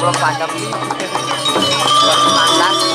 belum padam mantan.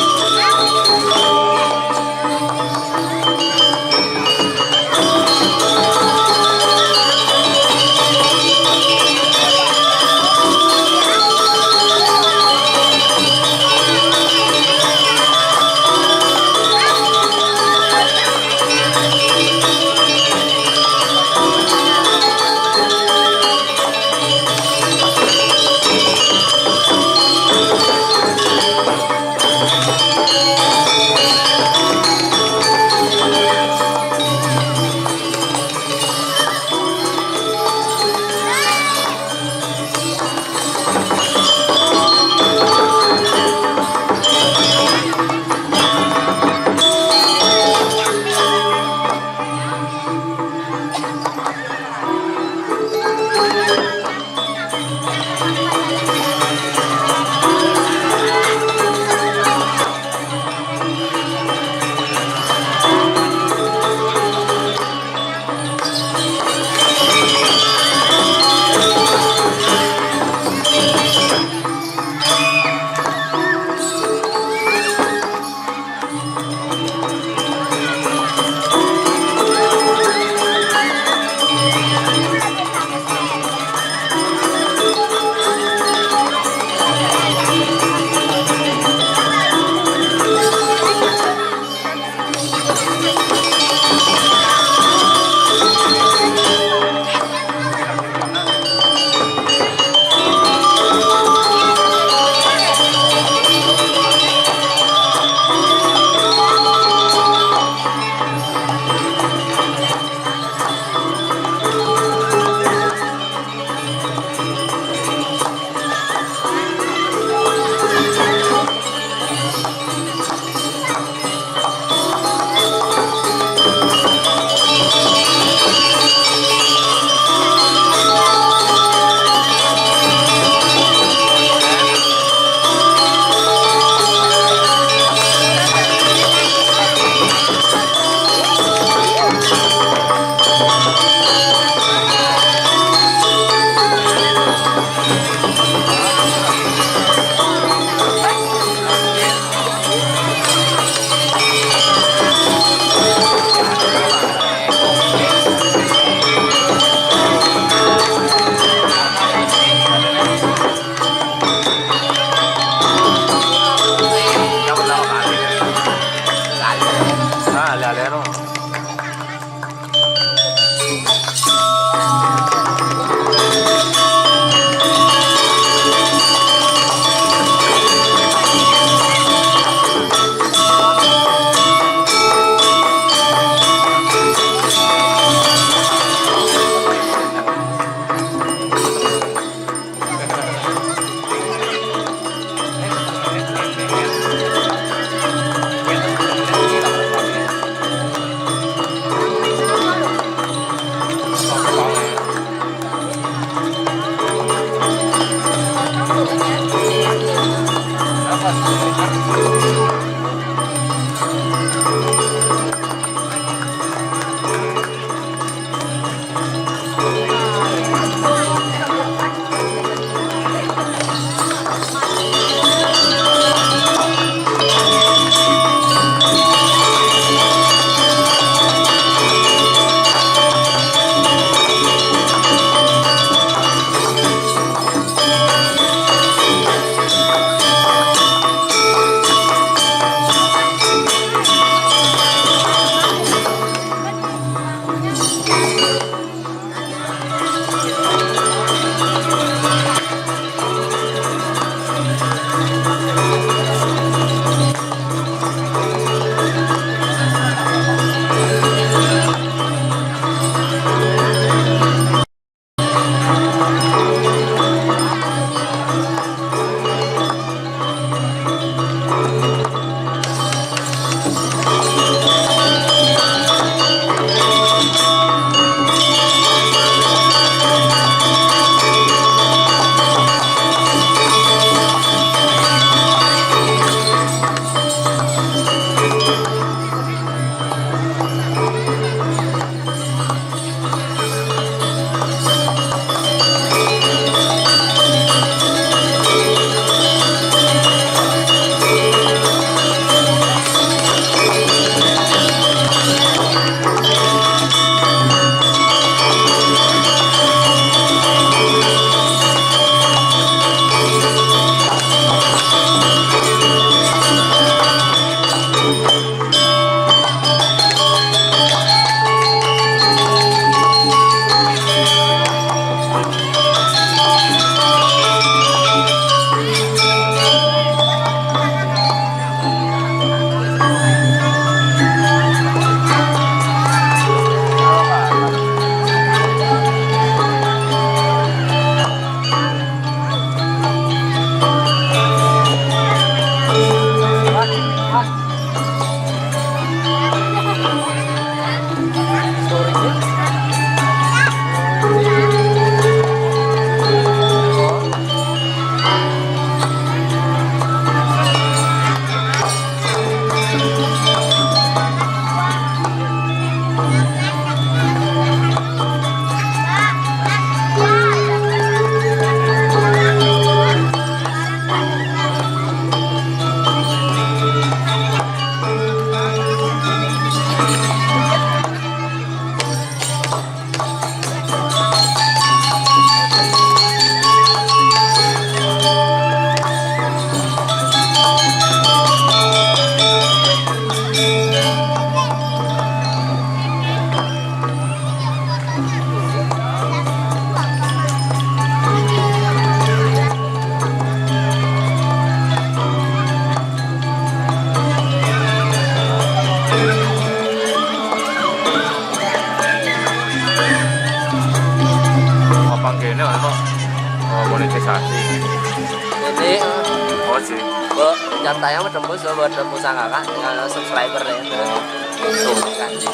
apresiasi. Jadi Oh sih. jatahnya mah tembus buat tembus kakak tinggal subscriber deh. Tuh kan sih.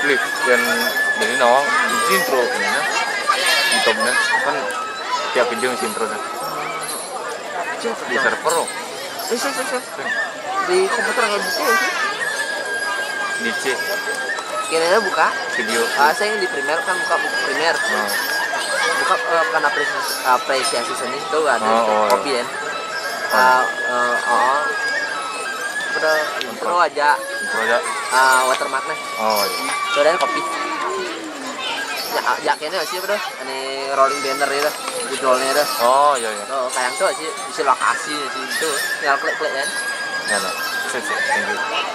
Lihat dan dari nawang intro gimana? YouTube-nya kan tiap video ngisi intro nya. Di server loh. Bisa. Di komputer nggak buka ya sih? Di C Kira-kira buka. video. Saya yang di Premiere kan buka buku Premiere. Buka kan apresiasi seni itu ada kopi ya. Udah intro aja. Intro aja. Watermarknya. Oh iya. Soalnya kopi. Ya kayaknya sih bro. Ini rolling banner itu, judulnya itu. Oh iya. Oh kayak itu sih, isi lokasi sih itu. Tinggal klik kan. Ya no. Thank you.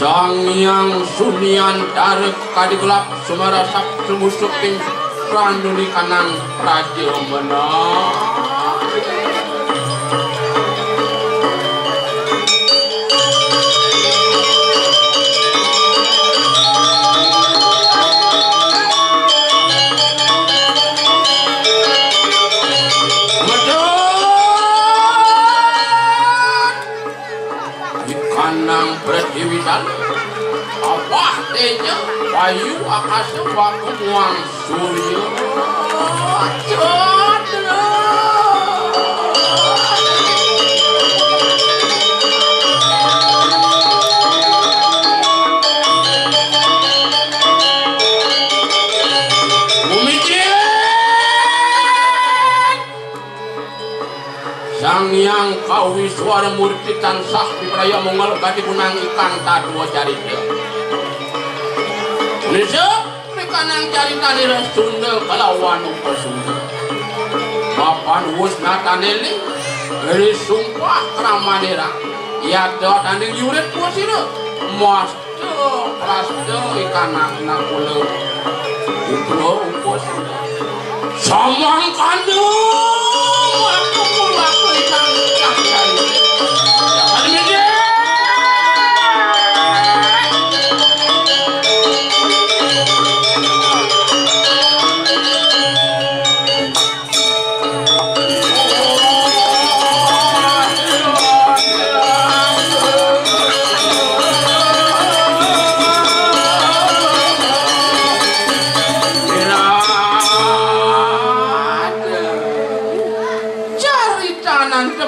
Sang Hyang Sunian Tarik Kadigelap Sumarasap Semusuk Ting Randuli Kanang Raja Menang Kanang Pratiwisan Abah Teja Bayu Akasa Waku Muang Surya Chandra Sang Hyang Kawiswara Murti tansah pipraya mongol gati kunang ikan tadua carita. Nisa pikanang carita nira Sunda kalawan upasunda. Mapan wus nataneli dari sumpah kramanira. Ya doa tanding yurit puasira. Masto prasto ikanang nakula. Uplo upasunda. Samang kandung. Aku pulang ikan jangan mikir.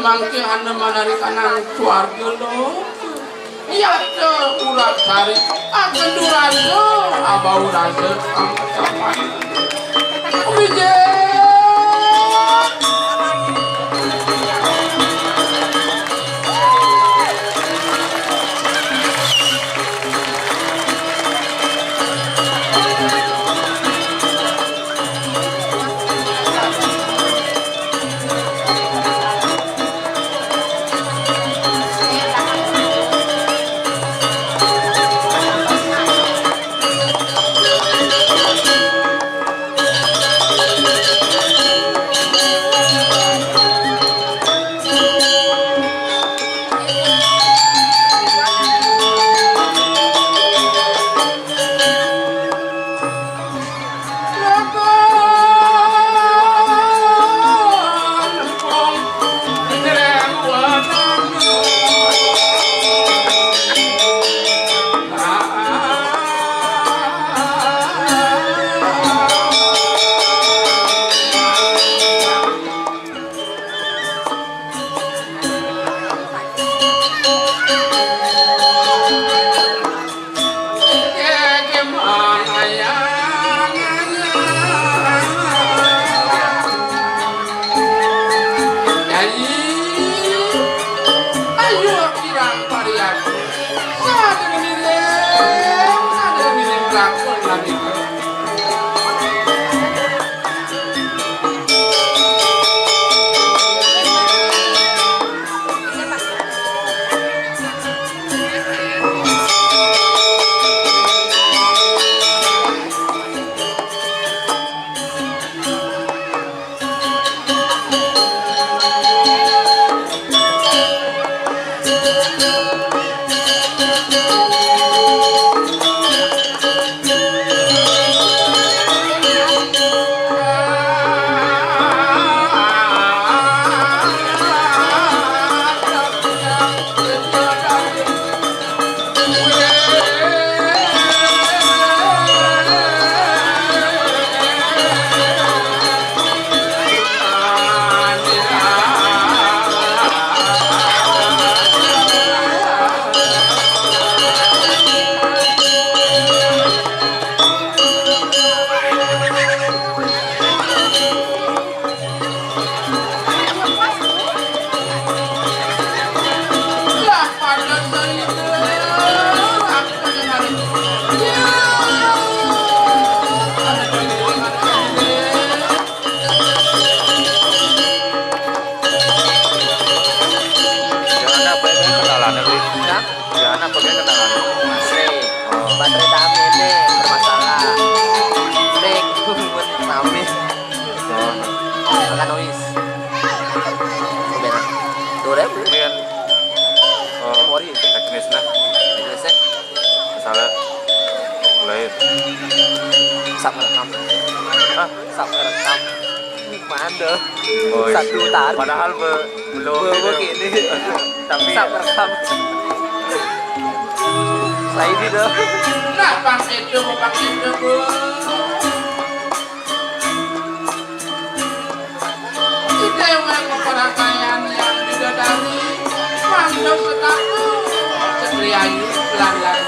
Mangke anda manari kanang suarga lo ya te urat sari akan durasa abau rasa sama-sama Wijaya sak merekam. Hah? Sak merekam. Mana? Oh, iya. Satu tarik. Padahal belum gitu. Begini. Tapi Sak merekam. Saya ini dah. Nah, bang itu bapak itu bu. Kita yang memperakayan yang bidadari, mandor setaku, sekalian pelan-pelan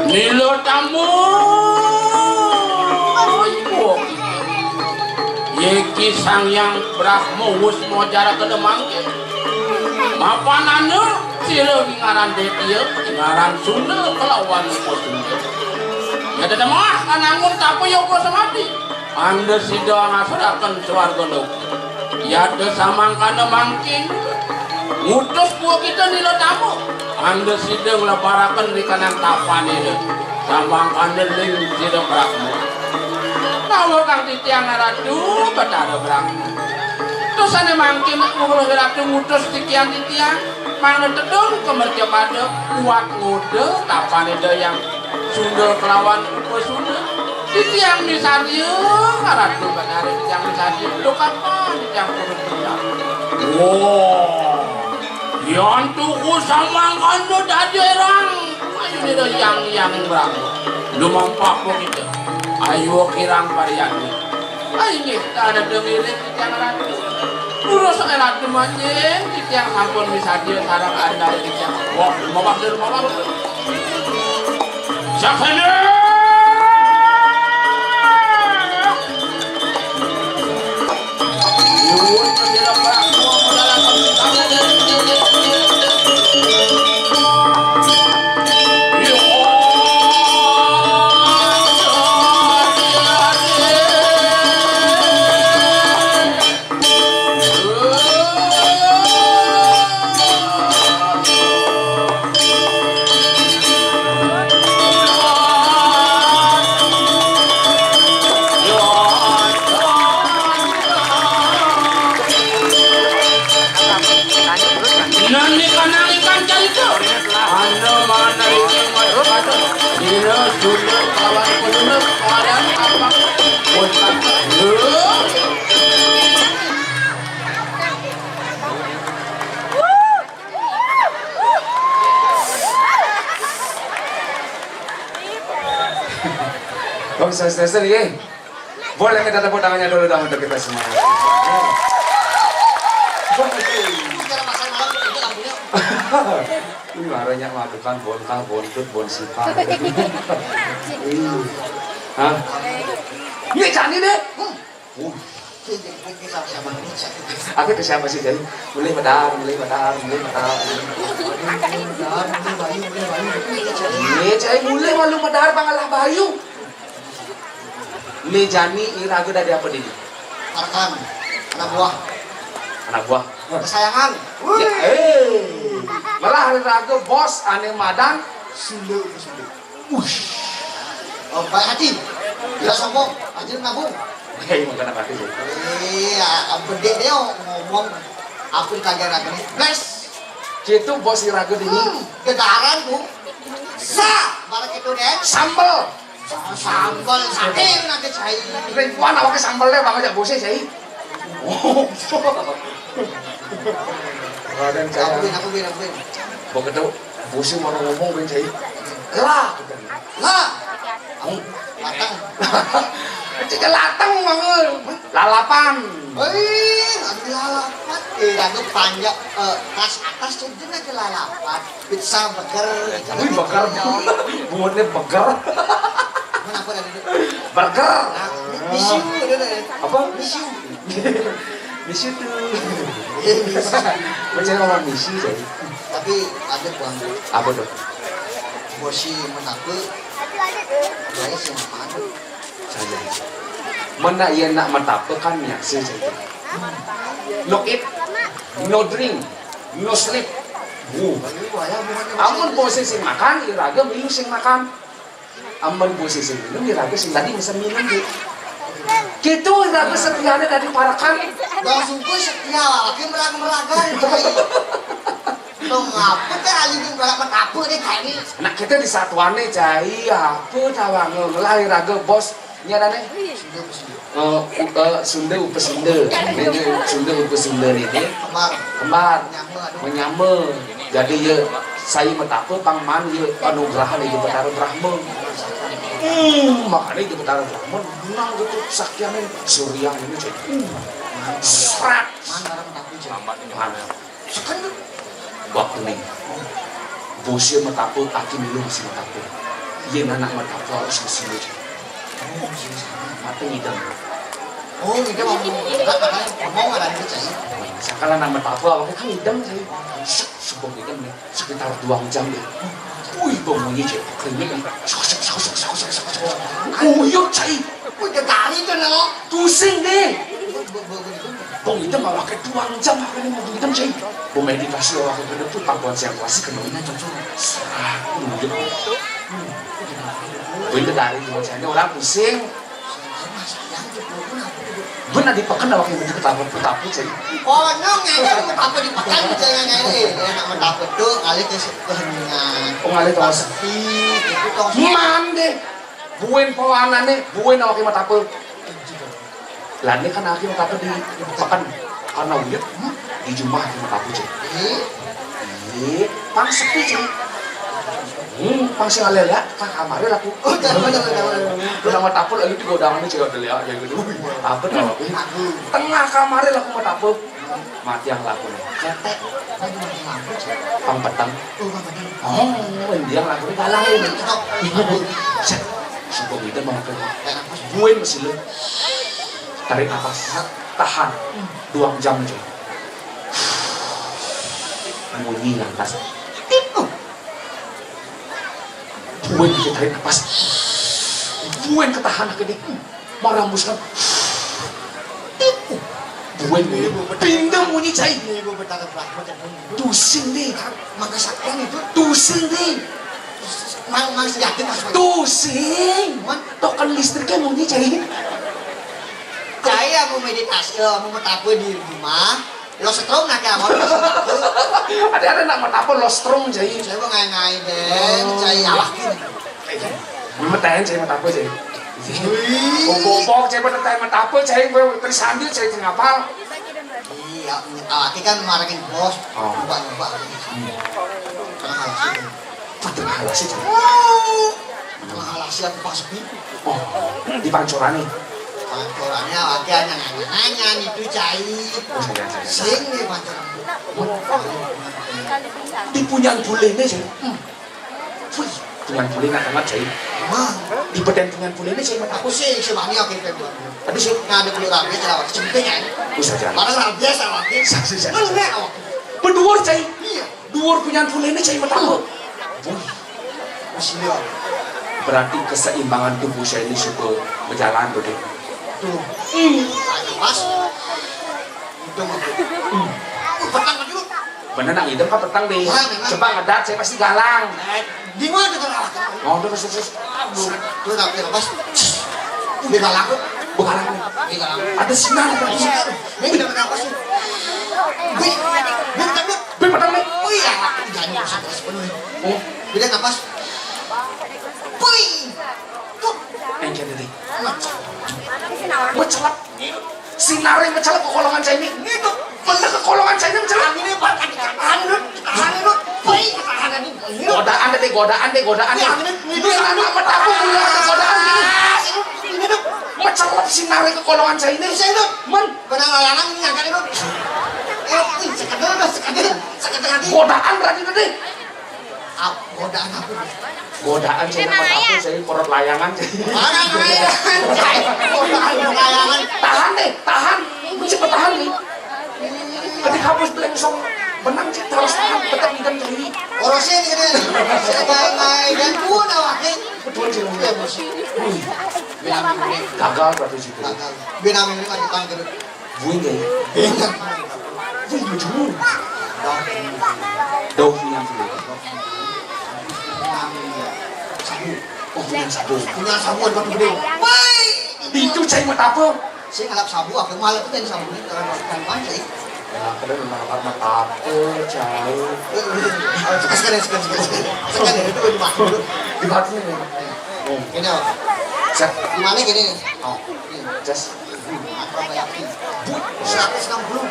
Nilo tamu Ki Sang Yang Brahma wis mojara kedemangke. Mapanane sira ngaran Detia, ngaran Sunda kelawan Sunda. Ya dedemah kanangun tapi yoga samati. Anda sida ngasaraken swarga loka. Ya de samangkana mangking. Ngutus buah kita nila tamu. Anda sida nglebaraken rikanang tapane de. Samangkana ling sida Brahma. Nawa kang titiang ratu Bathara Brahma. Tusane mangkin ngulo ratu ngutus titiang-titiang mangna tedung kemerja pada kuat ngode tapane de yang Sunda kelawan Sunda. Titiang misarya ratu Bathara titiang misarya lho kapan titiang turun titiang. Wow. Yan tuku samangkana dadi erang. Ayo nida yang Brahma. Lumampah po kita. Ayo kirang pariyani. Ayo kita ada dengirin titiang ratu. Urus ratu manjing titiang sampun misarya sareng anda titiang. Wah, rumah. Sakene. Nuwun pendela Brahma modalaken kita dari Bang Sester ya, boleh kita tepuk tangannya dulu dong untuk kita semua. Ini marahnya melakukan bontang, bontut, bonsipang. Hah? Ini Cani deh. Aku ke siapa sih jadi? Mulai badar. Ini cai mulai malu badar pangalah bayu. Ini Jani iraga dari apa ini? Arkan, anak buah, kesayangan. Ya, malah iraga bos ane madan Sunda. Oh, baik hati. Tidak sombong, anjir nabung. Hei, makan apa itu? Bede dia ngomong aku ditanya lagi nih. Bless. Gitu bos iraga ini. Gedaran tuh. Barang itu deh. Sambal. Sambal sakit nanti cair. Rinpuan awake sambalnya bang aja bosnya sih. Raden saya. Aku bin. Begitu bosnya mau ngomong ben saya. Lah. Matang. Cek latang manggil. Lalapan. Ada lalapan. Aku panjang tas atas cendena ke lalapan. Pizza burger. Wih bakar. Buatnya bakar. Kenapa ada itu? Burger. Misu, Apa? Misu tuh. Macam orang misu jadi. Tapi ada buang Apa tuh? bosi menape. Saya sih mana? Saja. Mana ia nak matape kan ya saja. No eat, no drink, no sleep. Amun posisi makan, iraga minum sing makan. Amun posisi minum, iraga sing tadi bisa minum deh. Gitu iraga setianya dari parakan. Langsung gue setia lagi meraga-meraga. Lo ngapa teh aja di belakang apa deh kayak ini? Nah kita di satuannya cai apa tawang ngelah iraga bos nyadane. Sunda upe Sunda, ini Sunda upe Sunda nih, kembar, menyame. Jadi ya saya metape pangman ya anugerah nih Bathara Brahma. Makanya Bathara Brahma menang gitu saktiannya Surya ini cek. Serat. Mana? Sekarang waktu nih, bosnya metape, aki milu masih metape. Iya anak metape harus kesini cek. Mati hidang. Oh, itu mau ngomong ada itu sih. Sekarang nama tak apa, awalnya kan hidang saya. Sebelum itu nih, sekitar 2 jam deh. Wih, bunyi cek, keringet nih. Kuyuk cai. Wih, kali itu no. Pusing deh. Bong itu malah kayak 2 jam makanya mau hitam cai. Bong meditasi orang kayak gitu tak konsentrasi kenalnya cocok. Kuyuk. Benda dari cuma saya orang pusing. Benar dipakan awak yang ketapu cai. Oh, no, ngene apa dipakan jangan ngene. Enak mendapat tuh kali keheningan. Oh, ngalih tong sepi, itu tong. Mande. Buin pawanane, buin awak yang matape. Lah ini kan awak yang matape dipakan karena uyut di jumah yang matape cai. Pang sepi cai. Pang sing alela kan kamare laku. Oh, jangan. Kenapa tapul lagi digodangan cewek adelia kayak gitu. Apa tau? Tengah kamare laku matape. Mati yang laku nih. Ketek. Pang petang. Oh, dia laku galang ini. Set. Sebelum itu mau ke buin masih lu. Tarik nafas. Tahan. 2 jam aja. Bunyi lantas. Buin bisa tarik nafas. Buin ketahan ke dia. Merambuskan. Buin pindang bunyi cai. Ibu betapa berapa Tusing deh. maka sakyan itu Tusing deh. mang yakin mas. Tusing. Token listriknya bunyi cai. Saya mau meditasi, mau metape di rumah. Lo setrum nak ya, mau Ada nak matapo lo strong cai. saya mau ngai deh, saya yakin. Metahin cai matapo cai. Bobok cai metahin matapo cai. Terus sambil cai ngapal. Iya, awaki kan marahin bos, ubah. Karena halasi. Padahal halasi cai. Karena halasi aku pas sepi. Oh, di pancoran nih. Pancorannya awaki hanya nanya itu cai. Oh sayang. Sing nih pancoran. Di punyang bulene cai. Wih, punyang bulene amat cai. Mah, Di badan punyang bulene cai matapo. aku sih sebani oke kan. Tapi sih, Ada perlu rapi cara awaki sebetulnya. usah jangan. Padahal rapi biasa awaki. Saksi. Kan enggak awaki. Berdua cai. Iya. Dua punyang bulene cai matapo. Bismillah. Berarti keseimbangan tubuh saya ini suka berjalan tuh deh. Tuh. Ayo pas. Itu mah. Petang lagi lu. Bener nak hitam kan petang deh. Ya, memang. Coba ngedat saya pasti galang. Di mana tuh awak? Oh, terus. Tuh tapi pas. Di galak. Begalang nih. Di galak. Ada sinar tadi. Ini udah kenapa sih? Wih, bentar. Ben petang nih. Oh iya, jangan konsentrasi penuh. Oh, Bila napas. Wih. Tuh. engke deh. Mencelap. Sinar yang mencelap ke kolongan saya ini. Gitu. Bener ke kolongan saya ini mencelap. Ini Pak, tahan dulu. Wih, tahan ini. Godaan deh. Ini anak mataku punya godaan gini. Ini tuh. Mencelap sinar ke kolongan saya ini. Saya tuh. Men, Benar layangan ini angkat itu. Wih, sekedar hati. godaan berarti deh. Godaan aku. Godaan saya mataku saya porot layangan. Mana layangan? Godaan layangan. Tahan. Cepet tahan nih. Ketika habis belengsong benang sih terus tahan tetap hitam sendiri. Orosnya ini kan. Sebagai dan pun awaknya. Betul sih. Ya bos. Binam ini. Gagal berarti situ. Binam ini kan kita angkat. Buing gak ya? Binam. Buing berjemur. Daun yang dulu. Oh, punya sabu. Punya sabuan batu gede. Woi. Itu cai mata apa? Saya ngalap sabu, aku malah itu jadi sabu ini kalau kan mana sih? Ya, kadang ngalap mata apa, cai. Sekarang itu di mana? Di batu nih. Oh, Ini apa? set. Di mana gini? Oh, just. Apa yakin? 160.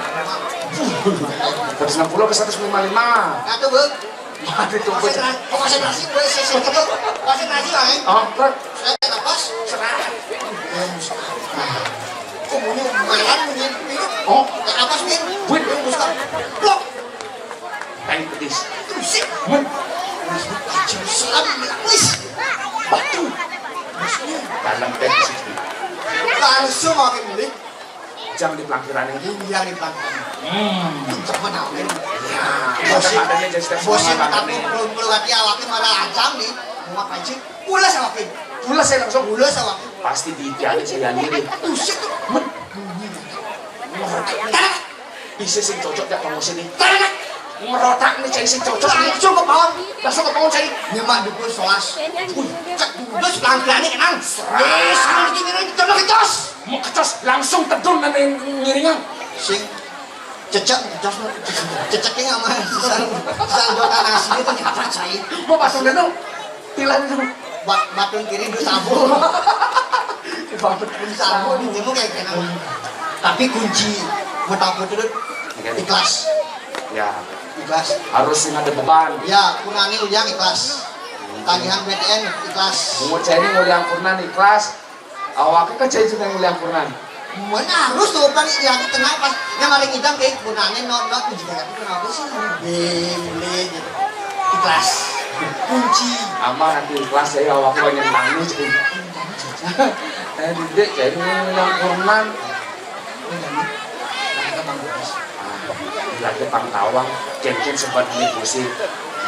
160 ke 155. Atau bang? Mati tuh. Konsentrasi, konsentrasi lah. Oh, terus. Saya napas, serah. Kok bunyi malam bunyi? Oh, Napas nih. Wait. Blok. kain petis. Terus. Men, Selam. Wis. batu. Dalam teks itu. Langsung makin milih. ajang di pelangkiran ini. Iya di belakang. Coba nawarin. Kadang-kadangnya jadi setiap Bosnya semangat tapi nih. belum hati awaknya malah ajam nih. Mau ngapain sih? Pulas awaknya. Pulas saya langsung. Pulas awaknya. Pasti diityani saya diri. Buset tuh. Bisa sing cocok gak kamu sini? Merotak nih cai sing cocok nih. Langsung ke bawah. Langsung ke pohon cai. Nyemak dukul solas. Cek dudus pelan-pelan kenang. Yes, ini coba kecos. Mau kecos langsung tedun dan ngiringan. Sing cecek kecos. Ceceknya nggak mah. Sang doa nasi itu nyata cai. Mau pasang dulu. Tilan dulu. Batun kiri du sabu. Batun sabu di jemu kayak kenang. Tapi kunci buat aku tuh ikhlas. Ya, Ikhlas. harus ada beban. Ya, kurangi ujang ikhlas. Tagihan BTN ikhlas. Mau cai ini nguliang kurnan ikhlas. Awaknya kan cai juga nguliang kurnan. Mana harus tuh pan yang tenang pas yang paling hitam kayak kunangnya not juga tapi kenapa sih beli gitu. Ikhlas. Kunci. Aman nanti ikhlas ya awaknya banyak tanggung cai. Dek cai ini nguliang kurnan. Lagi pangtawang, cengken sempat ini kursi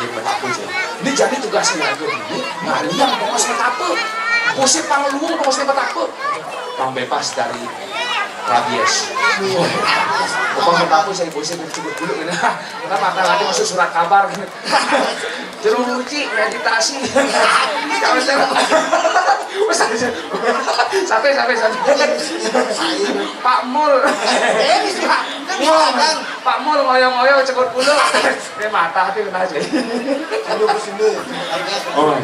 di metapu cai. Ini jadi tugasnya lagi ini ngaliang pokos metapu. Kursi pangluung pokos metapu. Pang bebas dari rabies. Pokok metapu saya kursi bercukup dulu ini. Kita makan lagi masuk surat kabar. Jeruk uci, meditasi. Kalau saya sampai Pak Mul. Pak Mul ngoyo-ngoyo cekut bulu. Ini mata hati kena aja. Aduh kesini. Oh.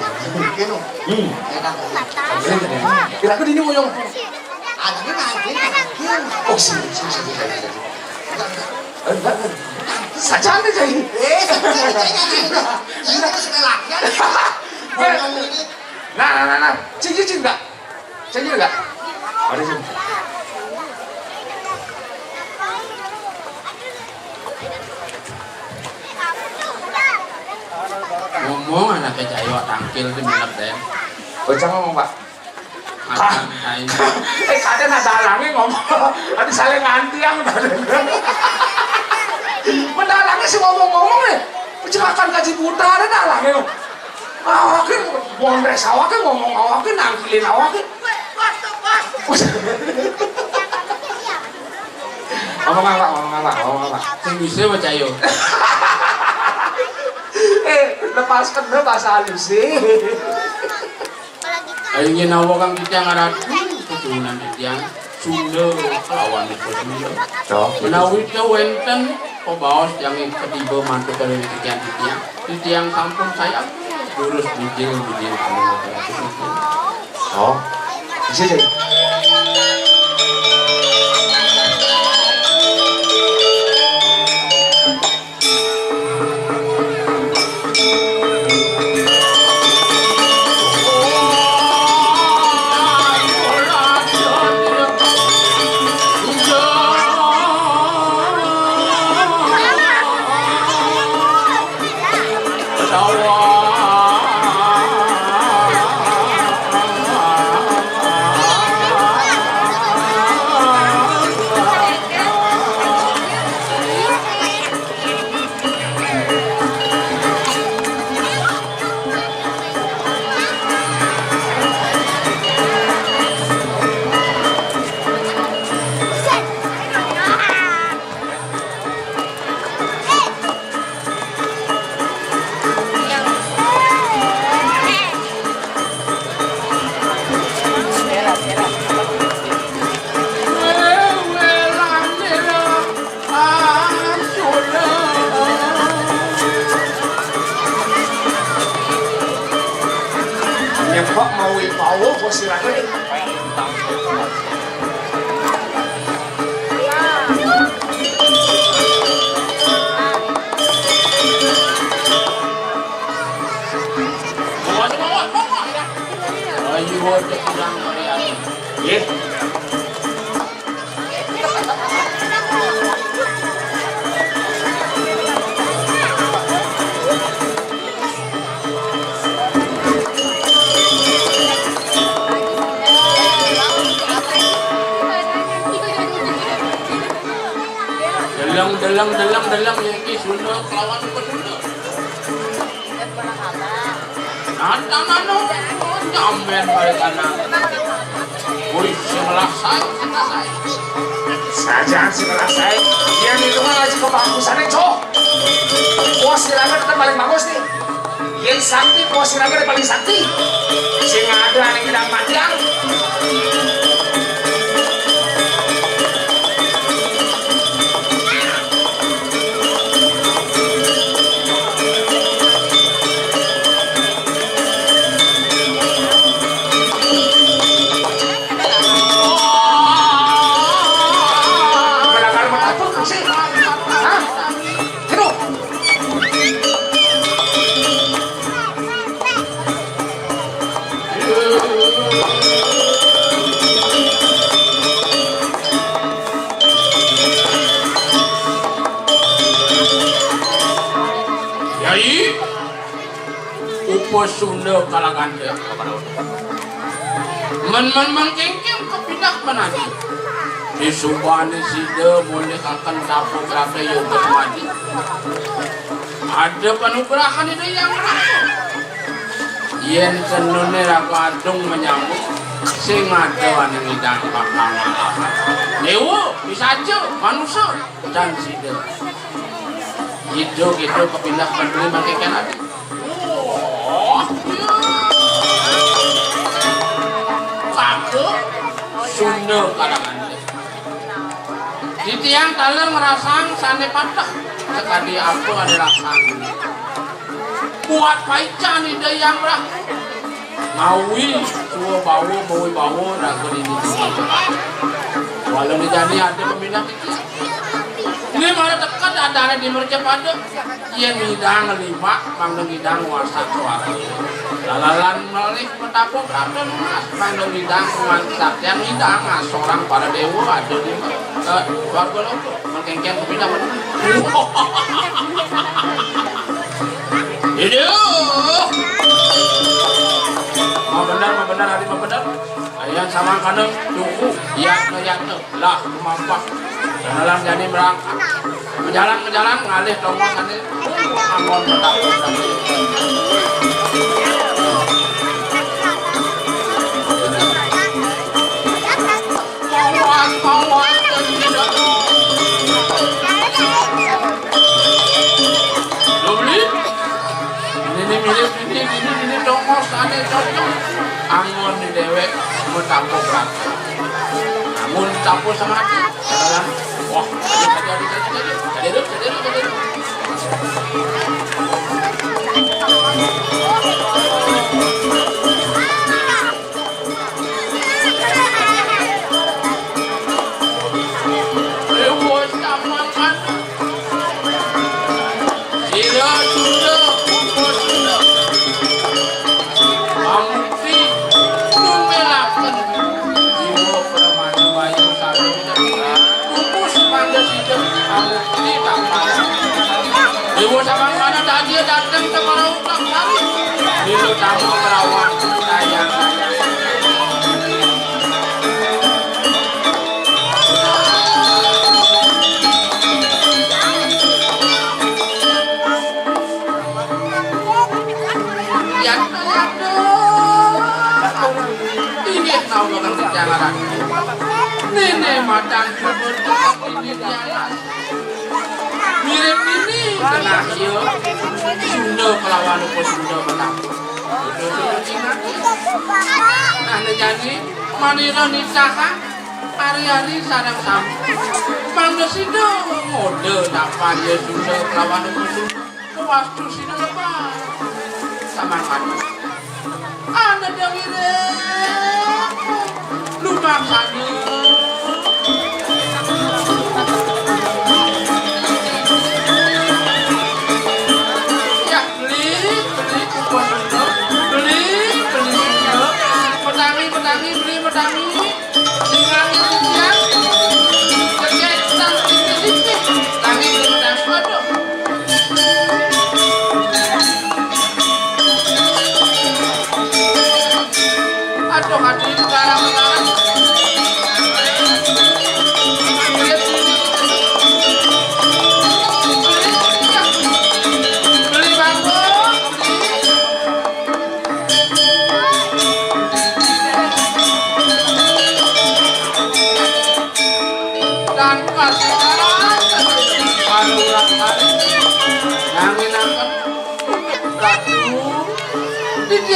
Gino. Enak. Kira-kira ini ngoyong. Ada nanti. Oh sini. Saja nih jadi. Ini sudah lakian. Nah. Cincin enggak? Cincin enggak? Ada sini. Ngomong anaknya Jayo tangkil di minat deh. Bocah ngomong Pak. Macam kain. Kadang ada alangnya ngomong. Ada saling nganti yang mendalangnya sih ngomong-ngomong nih. Pencemakan gaji buta ada dalangnya. Awaknya bondres awaknya ngomong awaknya nangkilin awaknya. Ngomong apa? Sing bisa baca yo. Lepaskan dulu bahasa halus sih. Ayo ginawa kang kita ngaradu keturunan yang Sunda lawan itu Sunda. Menawi itu wenten pembawas yang ketiba mantu dari titiang kampung saya lurus bujil Oh, bisa jadi. Nyembak mau ipawo posirane. Ayo ada kurang variasi. Nggih. Deleng iki Sunda kelawan Sunda. Nana nyamben balik anak. Wih, semelasai. Saja si Melasai, yang itu kan lagi kebagusannya cok. Bos Siraga tetap paling bagus nih. Yang sakti, bos Siraga paling sakti. Sing ada yang tidak panjang. Sunda kalangan dia men kengkeng kepidak menadi di subhane sida boleh akan dapur kerana yoga madi ada panugrahan itu yang lain yen senune rakadung menyambut sing ada ane ngidang bakal ngalahan dewa bisa aja manusia dan sida gitu kepindah penduli makaikan adik. Sunda kalangan di tiang taler ngerasang sane patah sekali aku ada rasang buat paican ide yang rah ngawi suwa bawa ragu ini walau dijadi ada pembina ini mana dekat ada di mercepada yang hidang 5 mangdeng hidang wasak suara lalalan melik petapok raden mas mangdeng hidang wasak yang hidang seorang para dewa ada di warga loko mengkengkeng kepindah ini mau benar hari mau benar ayah sama kadang tunggu ya lah mampak dalam jadi berangkat menjalan ngalih tongkol sana anggon petapok ini tongkol sana cocok anggon di dewek petapok berangkat namun campur sama hati jalan wah jadi Ibu sama mana tadi datang ke Marau kali. Itu tamu perawat sayang. Ya, ini tahu bakal kejangan. Nenek matang kebetulan ini jalan. Mirip ini kena hiu Sunda kelawan upo Sunda menang nah jadi manira nitaha hari-hari sarang sama mangga sida mode dapat ya Sunda kelawan upo Sunda kewastu sida lebar sama kanu ada yang mirip lu maksanya beli petani dengan isian kegiatan ini kami dengan suatu aduh hati sekarang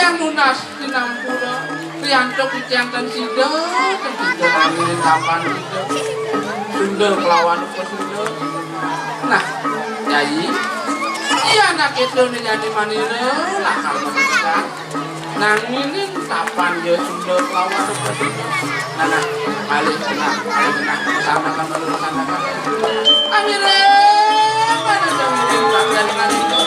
yang lunas dinampura Rianto kiciantan sida nangin kapan sida Sunda kelawan ke Sunda. Nah Nyai iya anak itu nih jadi manira lah kalau kita nanginin kapan dia Sunda kelawan ke Sunda. Nah balik tengah sama kan dulu sana kan amire mana dong dengan itu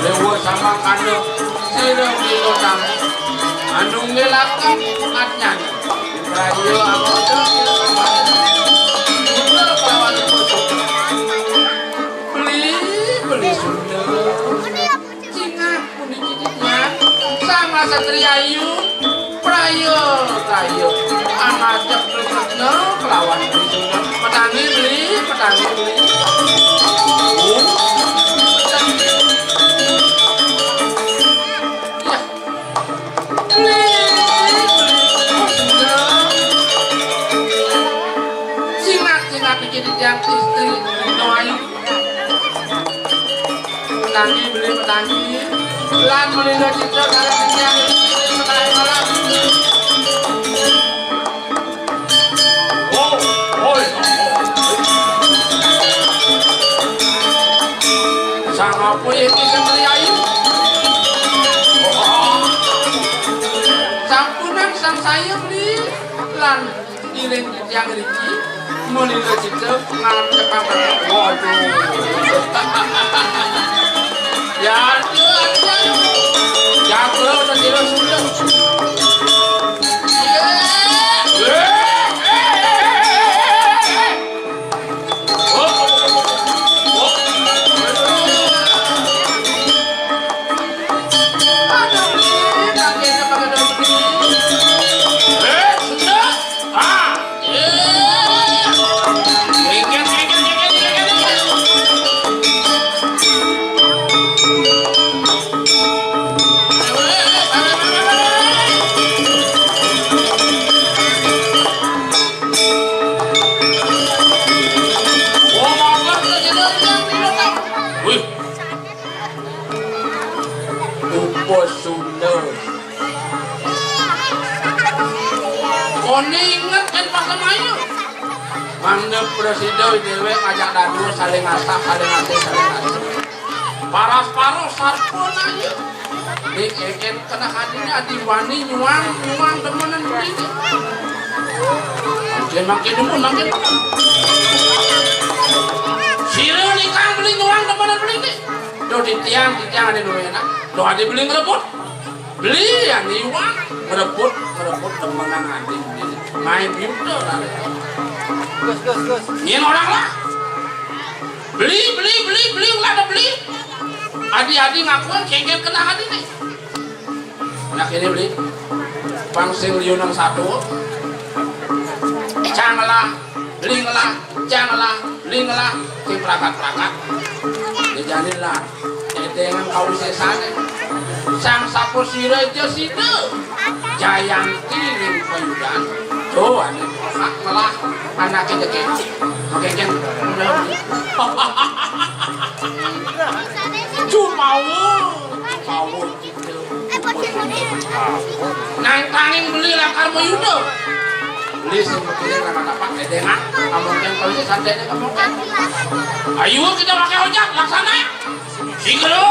lewo sama kando sireng di kodam anu ngelakan atnya rayo amodo Sunda kelawan beli Sunda cingak kuning cicitnya sama satria ayu prayo tayo angajak berikutnya kelawan beli Sunda petangi beli jadi yang istri Noayu petangi lan melina citra karena yang istri menaik malam sang apa yang istri ayu sampunan sang saya beli lan iring yang riki mulai cita ngalam cepat waduh ya jago nanti lo sudah ingat kan Pak Semayu Mangga Presiden dewe ngajak dadu saling asap saling asih paras-paros sarpun aja dikeken kena hadinya adiwani nyuang temenan begini makin demun makin sira nikah beli nyuang temenan begini do di tiang ada dua enak do ada beli ngerebut beli yang nyuang ngerebut temenan adik main biuda lah gus nyen orang lah beli ulah ada beli adi ngakuan kengkel kena hadi nih anak ini beli pangsing liunang satu canglah beli ngelah sing perakat dijalin lah dengan kau sesane sang sapo sira aja sida Jayanti ning payudan tuh ane hak ngelah anaknya keken cuma mau gitu nang tanging beli lakar mayuda beli sebetulnya nama-nama edengan amongken kalau santainya amongken ayo kita pakai ojek laksana sigelo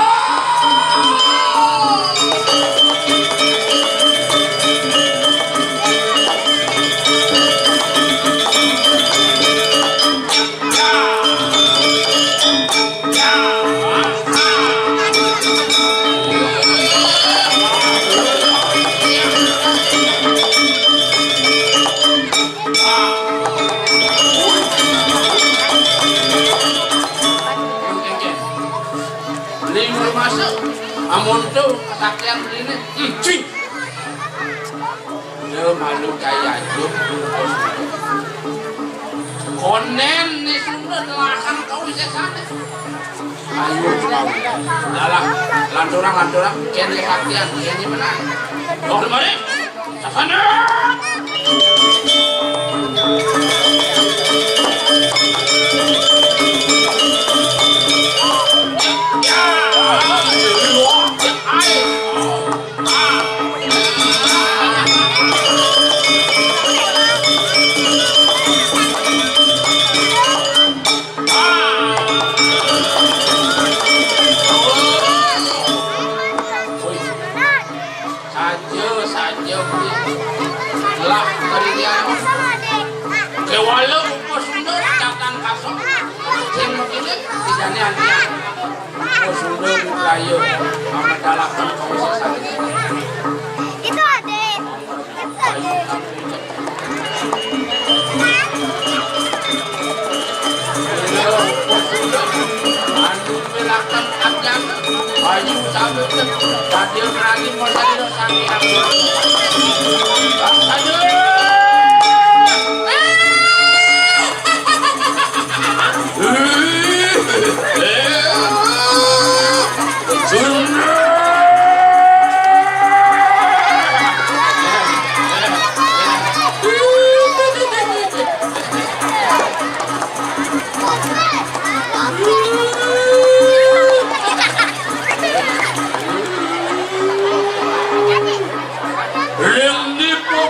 amun tuh kesaktian begini cing dia malu kayak itu konen nih sudah nelakan kau bisa sana ayo kau dalah lanturang kene kesaktian kene menang oh kemari sana ya saja lah dari dia kewala upo Sunda cakang kaso sing mungkin dijane antian upo Sunda kayu amat dalakan kau sesali Itu adek. kayu anu melakukan ajan kayu sampai tadi berani modal sangi aku aduh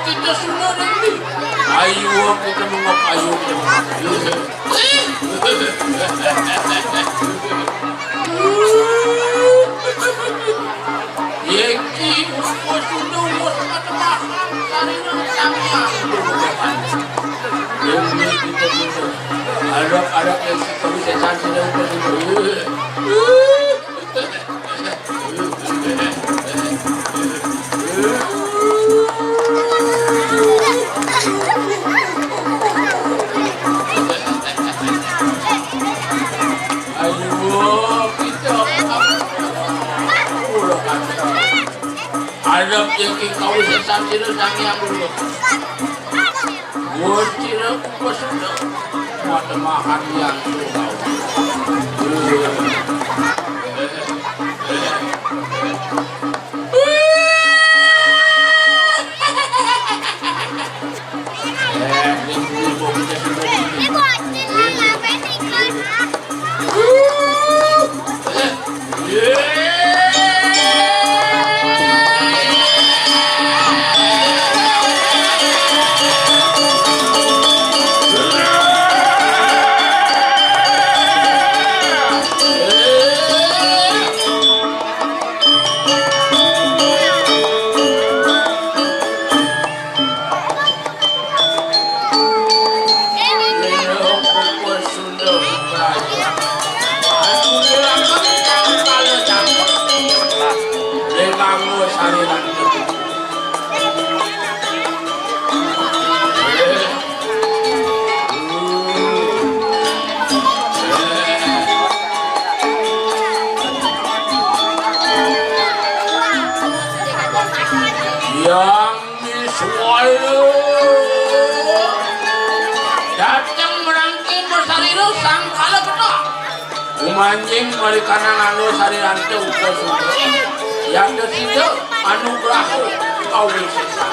kita sudah nanti ayo kita mengapayu Yeki upo sudah upo pada makan karena samnya ini kita sudah ada yang kami sesan sudah upo sudah ada yang kau sesan sila sang yang dulu buat sila upo sudah pada makan yang kau Ibu acing lah ngapain iklan? yang disualu datang merangking bersariru sang kala betul umanjing marikanan anu sarirante upo sudah yang desido anugerah kau sisa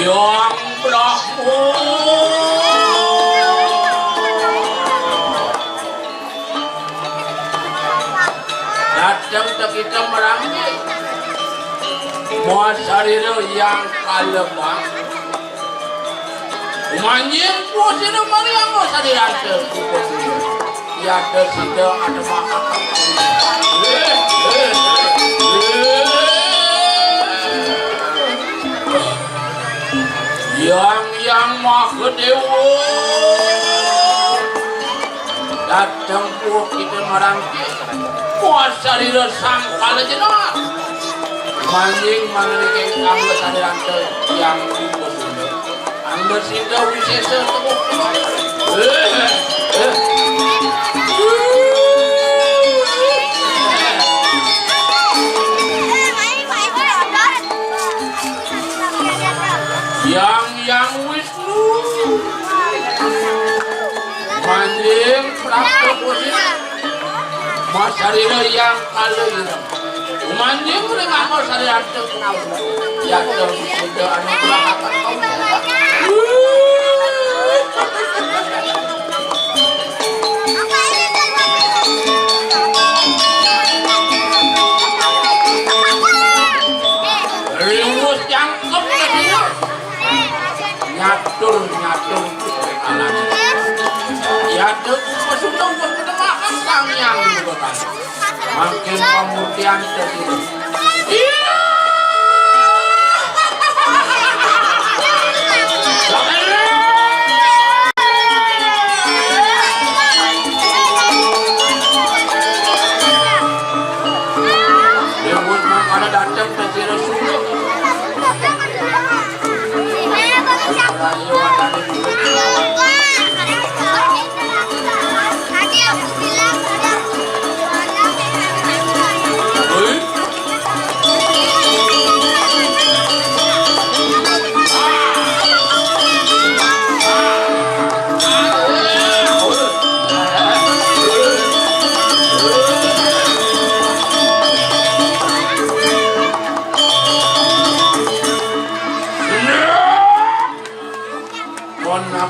yang berahmu datang ke kita merangkai muasariro yang kalebang umanjing muasariro mariam muasariro ya desido ada makanan yang maha dewa datang pun kita merangkai muasariro sang kalajenar manjing manerikan kamu sadirante yang ibu sudah anda sinda wisesa yang Wisnu manjing prapto posisi masarina yang kalirang manjing dengan masarina yang sudah anugerah kau rimus yang nyatur anak. Ya tuh sudah berkedemakan sang yang juga kan. Makin pemutihan terus. Iya. Ada datang dari Rasulullah.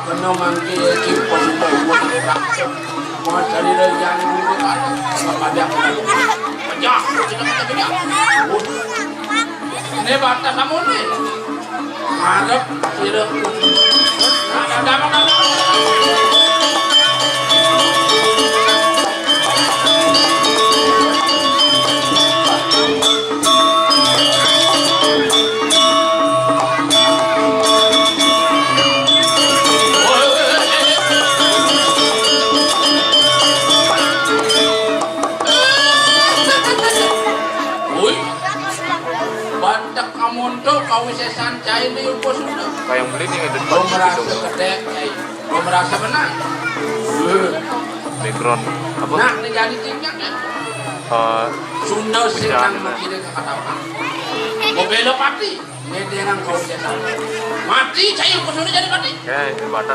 Kena mangki kipas itu buat kita. Mau cari yang dulu kan? Apa dia mau? Pecah, kita pecah. Ini batas kamu nih. Harap tidak. Ada. Kau bisa sancai nih upo sudah. Kayak beli nih ada Kau merasa gede, kau merasa menang. background apa? Nah, ini jadi tingkat ya. Sunda senang makanya kata-kata. Kau belok mati, dengan kau bisa mati. Saya kau sudah jadi mati. Ya, ini batas.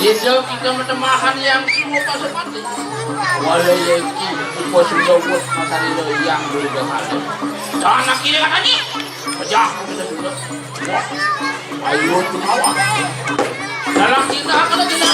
Jika kita menemahan yang semua pasapati, walau yang kita sudah buat masa ini yang berubah ada. Jangan nak kira katanya, pecah kita sudah. Wah, ayo tu awak. Dalam kita akan kita.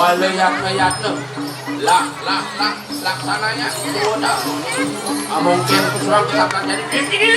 Layat-layat laksananya itu udah mungkin kurang kesalahan jadi